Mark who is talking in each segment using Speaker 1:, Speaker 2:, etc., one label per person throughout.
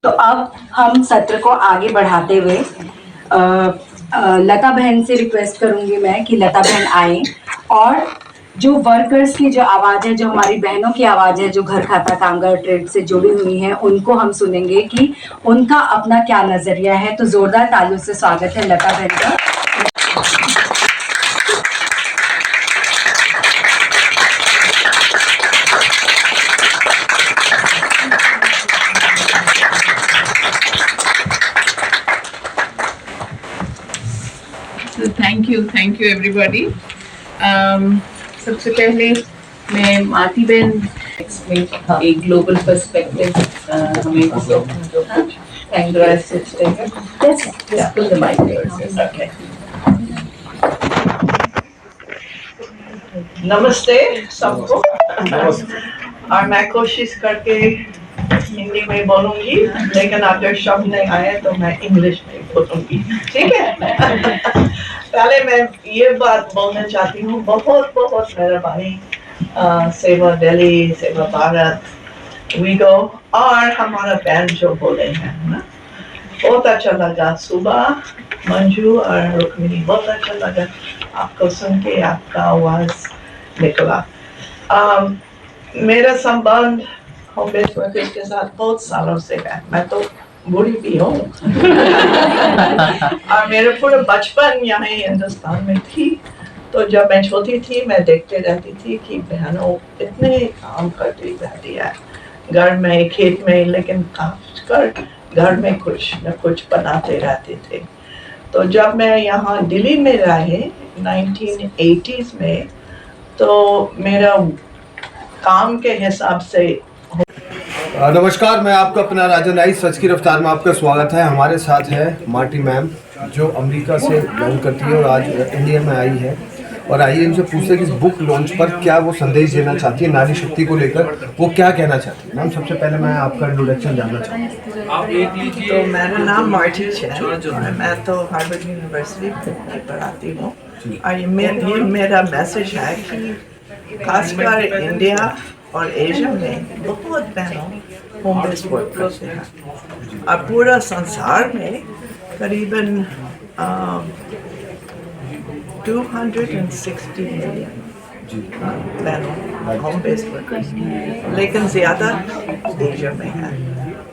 Speaker 1: तो अब हम सत्र को आगे बढ़ाते हुए लता बहन से रिक्वेस्ट करूंगी मैं कि लता बहन आए और जो वर्कर्स की जो आवाज़ है, जो हमारी बहनों की आवाज़ है, जो घर खाता कामगार ट्रेड से जुड़ी हुई हैं, उनको हम सुनेंगे कि उनका अपना क्या नज़रिया है। तो ज़ोरदार तालियों से स्वागत है लता बहन का।
Speaker 2: Thank you everybody. सबसे पहले मैं माती बहन एक ग्लोबल पर्सपेक्टिव हमें
Speaker 3: नमस्ते सबको। और मैं कोशिश करके हिंदी में बोलूंगी, लेकिन अगर शब्द नहीं आए तो मैं इंग्लिश में बोलूंगी, ठीक है? पहले मैं ये बात बोलना चाहती हूँ, बहुत बहुत मेहरबानी सेवा दिल्ली, सेवा भारत, वीगो और हमारा बैंड जो बोले हैं ना, बहुत अच्छा लगा। सुबह मंजू और रुक्मिनी, बहुत अच्छा लगा आपको सुन के, आपका आवाज निकला। मेरा संबंध होम बेस्ड वर्कर्स के साथ बहुत सालों से है, मैं तो बूढ़ी भी हूँ। और मेरा पूरा बचपन यहाँ हिंदुस्तान में थी, तो जब मैं छोटी थी मैं देखते रहती थी कि बहनों इतने काम करती रहती है घर में, खेत में, लेकिन खासकर घर में कुछ न कुछ बनाते रहते थे। तो जब मैं यहाँ दिल्ली में रहे 1980s में, तो मेरा काम के हिसाब से।
Speaker 4: नमस्कार, मैं आपका अपना राजन आई, सच की रफ्तार में आपका स्वागत है। हमारे साथ है मार्टी मैम, जो अमेरिका से बिलोंग करती है और आज इंडिया में आई है। और आइए इनसे पूछते हैं कि इस बुक लॉन्च पर क्या वो संदेश देना चाहती है, नारी शक्ति को लेकर वो क्या कहना चाहती है। मैम, सबसे पहले मैं आपका इंट्रोडक्शन जानना चाहूँगा।
Speaker 3: तो मेरा नाम मार्टी है, मैं तो हार्वर्ड यूनिवर्सिटी में पढ़ाती हूँ। और ये मेरा मैसेज है कि खासकर इंडिया और एशिया में बहुत बहनों होम बेस्ड वर्क करते हैं, और पूरा संसार में करीबन 260 मिलियन बहनों होम बेस्ड वर्कर्स, लेकिन ज़्यादा एशिया में है।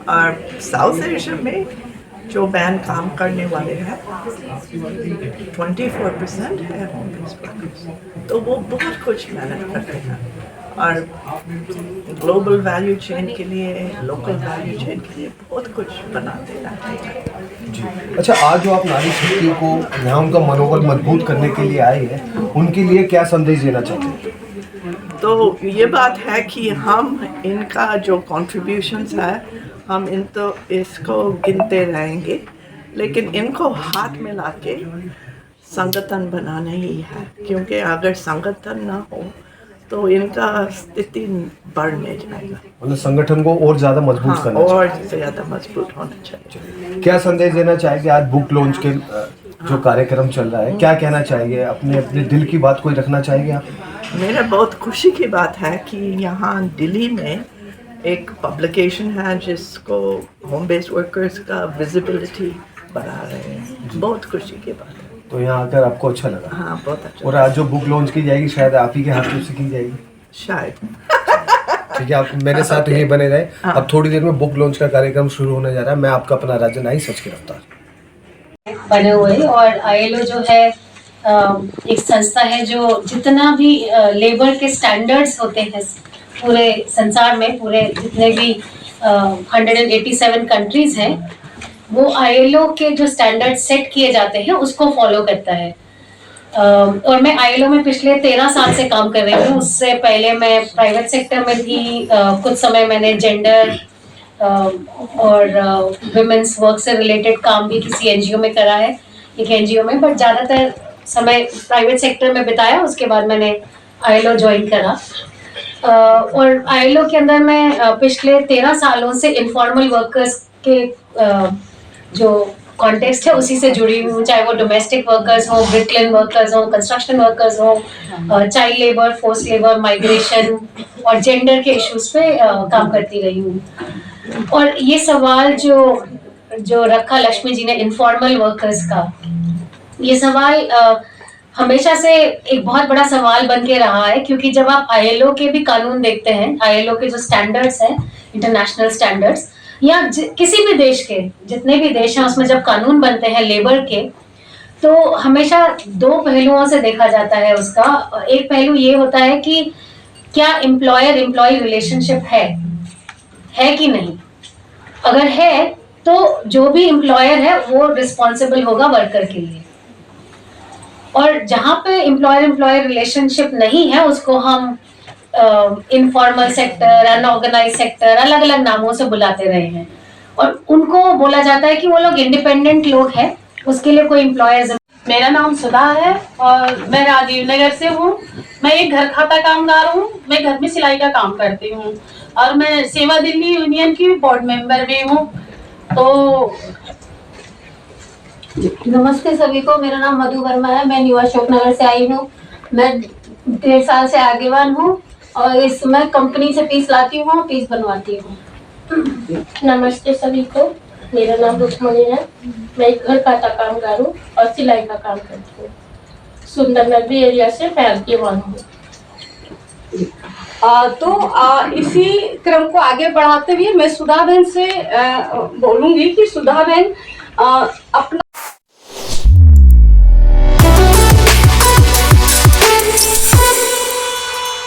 Speaker 3: और साउथ एशिया में जो बहन काम करने वाले हैं 24% है होम बेस्ड वर्कर्स, तो वो बहुत कुछ मेहनत करते हैं और ग्लोबल वैल्यू चेन के लिए, लोकल वैल्यू चेन के लिए बहुत कुछ बनाते रहते हैं।
Speaker 4: जी, अच्छा, आज जो आप नारी शक्ति को यहाँ उनका मनोबल मजबूत करने के लिए आए हैं, उनके लिए क्या संदेश देना चाहते हैं?
Speaker 3: तो ये बात है कि हम इनका जो कॉन्ट्रीब्यूशंस है, हम इसको गिनते रहेंगे, लेकिन इनको हाथ में लाके संगठन बनाना ही है, क्योंकि अगर संगठन ना हो तो इनका स्थिति बढ़ने जाएगा।
Speaker 4: मतलब संगठन को और ज़्यादा मजबूत करना चाहिए।
Speaker 3: और ज़्यादा मजबूत होना चाहिए।
Speaker 4: क्या संदेश देना चाहेंगे आज बुक लॉन्च के जो कार्यक्रम चल रहा है, क्या कहना चाहिए? अपने दिल की बात कोई रखना चाहेंगे आप?
Speaker 3: मेरा बहुत खुशी की बात है कि यहाँ दिल्ली में एक पब्लिकेशन है जिसको होम बेस्ड वर्कर्स का विजिबिलिटी बढ़ा रहे हैं। बहुत खुशी की बात है।
Speaker 4: तो यहाँ आकर आपको अच्छा लगा?
Speaker 3: हाँ, बहुत अच्छा।
Speaker 4: और आज जो बुक लॉन्च की जाएगी शायद आप ही के हाथों से की जाएगी
Speaker 3: शायद।
Speaker 4: ठीक है, आप मेरे साथ यही बने रहे। अब थोड़ी देर में बुक लॉन्च का कार्यक्रम शुरू होने जा रहा है। मैं आपका अपना राजन आई, सच की रफ्तार।
Speaker 5: बने हुए, और ILO जो है एक संस्था है जो जितना भी लेबर के स्टैंडर्ड्स होते हैं पूरे संसार में, पूरे जितने भी 187 कंट्रीज हैं, वो ILO के जो स्टैंडर्ड सेट किए जाते हैं उसको फॉलो करता है। और मैं ILO में पिछले 13 साल से काम कर रही हूँ। उससे पहले मैं प्राइवेट सेक्टर में थी। कुछ समय मैंने जेंडर और वुमेन्स वर्क से रिलेटेड काम भी किसी NGO में करा है, एक NGO में, बट ज़्यादातर समय प्राइवेट सेक्टर में बिताया। उसके बाद मैंने ILO ज्वाइन करा। और ILO के अंदर मैं पिछले 13 सालों से इनफॉर्मल वर्कर्स के जो कॉन्टेक्स्ट है उसी से जुड़ी हूँ, चाहे वो डोमेस्टिक वर्कर्स हो, ब्रिकलिन वर्कर्स हो, कंस्ट्रक्शन वर्कर्स हो, child labour, force labour, migration और जेंडर के इश्यूज पे काम करती रही हूँ। और ये सवाल जो रखा लक्ष्मी जी ने इनफॉर्मल वर्कर्स का, ये सवाल हमेशा से एक बहुत बड़ा सवाल बन के रहा है, क्योंकि जब आप आईएलओ के भी कानून देखते हैं, आईएलओ के जो स्टैंडर्ड्स हैं, इंटरनेशनल स्टैंडर्ड्स, या किसी भी देश के जितने भी देश हैं उसमें जब कानून बनते हैं लेबर के, तो हमेशा दो पहलुओं से देखा जाता है उसका। एक पहलू ये होता है कि क्या एम्प्लॉयर एम्प्लॉय रिलेशनशिप है कि नहीं। अगर है तो जो भी एम्प्लॉयर है वो रिस्पॉन्सिबल होगा वर्कर के लिए, और जहां पे एम्प्लॉयर एम्प्लॉयर रिलेशनशिप नहीं है उसको हम इनफॉर्मल सेक्टर, अनऑर्गेनाइज सेक्टर, अलग अलग नामों से बुलाते रहे हैं, और उनको बोला जाता है कि वो लोग इंडिपेंडेंट लोग हैं, उसके लिए कोई एम्प्लॉयर।
Speaker 6: मेरा नाम सुधा है और मैं राजीव नगर से हूँ। मैं एक घर खाता कामगार हूँ। मैं घर में सिलाई का काम करती हूँ और मैं सेवा दिल्ली यूनियन की बोर्ड मेंबर भी हूँ। तो
Speaker 7: नमस्ते सभी को, मेरा नाम मधु वर्मा है। मैं न्यू अशोक नगर से आई हूँ। मैं 1.5 साल से आगेवान हूँ और इस समय कंपनी से पीस लाती हूँ, पीस बनवाती हूँ।
Speaker 8: नमस्ते सभी को, मेरा नाम रुक्मणी है। मैं एक घर खाता कामगार हूँ और सिलाई का काम करती हूँ। सुंदर नगरी एरिया से फैलती हूँ।
Speaker 9: इसी क्रम को आगे बढ़ाते हुए मैं सुधा बहन से बोलूंगी कि सुधा बहन अपना